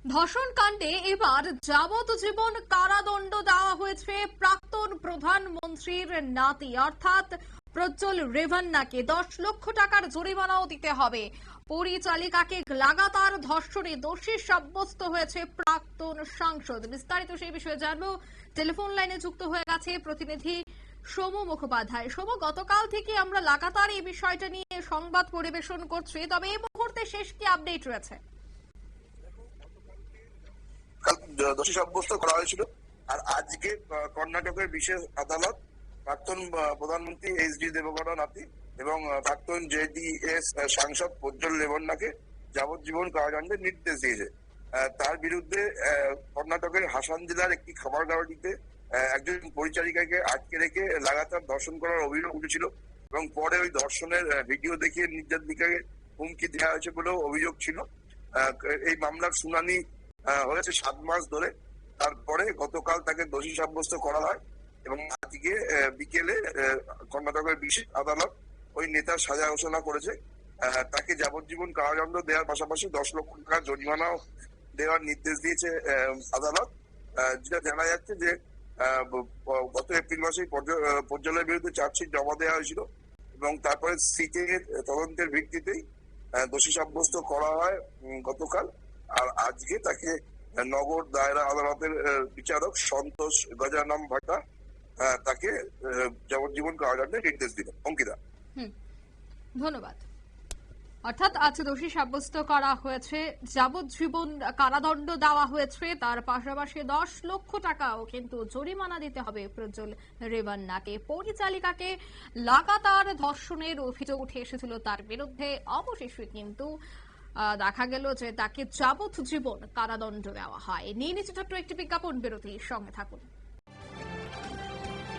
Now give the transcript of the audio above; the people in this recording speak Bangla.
ধর্ষণ কাণ্ডে এবার যাবজ্জীবন কারাদণ্ড দেওয়া হয়েছে প্রাক্তন প্রধানমন্ত্রীর নাতি অর্থাৎ প্রজ্জ্বল রেভান্নাকে। 10 লক্ষ টাকার জরিমানাও দিতে হবে। পরিচালিকাকে লাগাতার ধর্ষণে দোষী সাব্যস্ত হয়েছে প্রাক্তন সাংসদ। বিস্তারিত সেই বিষয়ে জানবো। টেলিফোন লাইনে যুক্ত হয়ে গেছে প্রতিনিধি সৌম মুখোপাধ্যায়। সৌম, গতকাল থেকে আমরা লাগাতার এই বিষয়টা নিয়ে সংবাদ পরিবেশন করছি, তবে এই মুহূর্তে শেষ কি আপডেট রয়েছে? দোষী সাব্যস্ত করা হয়েছিল, আর আজকে কর্ণাটকের বিশেষ আদালত প্রাক্তন প্রধানমন্ত্রী এইচ.ডি. দেবেগৌড়া নাতি এবং প্রাক্তন জেডিএস সাংসদ প্রজ্জ্বল রেভান্নাকে যাবজ্জীবন কারাদণ্ডের নির্দেশ দিয়েছে। তার বিরুদ্ধে কর্ণাটকের হাসান জেলার একটি খাবার গাড়িতে একজন পরিচারিকাকে আটকে রেখে লাগাতার ধর্ষণ করার অভিযোগ উঠেছিল এবং পরে ওই ধর্ষণের ভিডিও দেখিয়ে নির্যাতিকাকে হুমকি দেওয়া হয়েছে বলেও অভিযোগ ছিল। এই মামলার শুনানি হয়েছে 7 মাস ধরে। তারপরে গতকাল তাকে দোষী সাব্যস্ত করা হয় এবং আজকে বিকেলে কর্ণাটকের বিশেষ আদালত ওই নেতার সাজা ঘোষণা করেছে। তাকে যাবজ্জীবন কারাদণ্ড দেওয়ার পাশাপাশি 10 লক্ষ টাকা জরিমানাও দেওয়ার নির্দেশ দিয়েছে আদালত। যেটা জানা যাচ্ছে যে গত এপ্রিল মাসে প্রজ্জ্বলের বিরুদ্ধে চার্জশিট জমা দেওয়া হয়েছিল এবং তারপরে সিটের তদন্তের ভিত্তিতেই দোষী সাব্যস্ত করা হয় গতকাল। আর আজকে তাকে নগর দায়রা আদালতের বিচারক সন্তোষ গজানম ভাটা তাকে যাবজ্জীবন কারাদণ্ডের নির্দেশ দিল। অঙ্কিতা, ধন্যবাদ। অর্থাৎ আজ দোষী সাব্যস্ত করা হয়েছে, যাবজ্জীবন কারাদণ্ড দেওয়া হয়েছে, তার পাশাপাশি 10 লক্ষ টাকাও কিন্তু জরিমানা দিতে হবে প্রজ্জ্বল রেভান্নাকে। পরিচালিকাকে লাগাতার ধর্ষণের অভিযোগ উঠে এসেছিল তার বিরুদ্ধে। অবশেষে কিন্তু দেখা গেল যে তাকে যাবজ্জীবন কারাদণ্ড দেওয়া হয়। নিয়ে নিচ্ছে ছোট্ট একটি বিজ্ঞাপন বিরতির সঙ্গে থাকুন।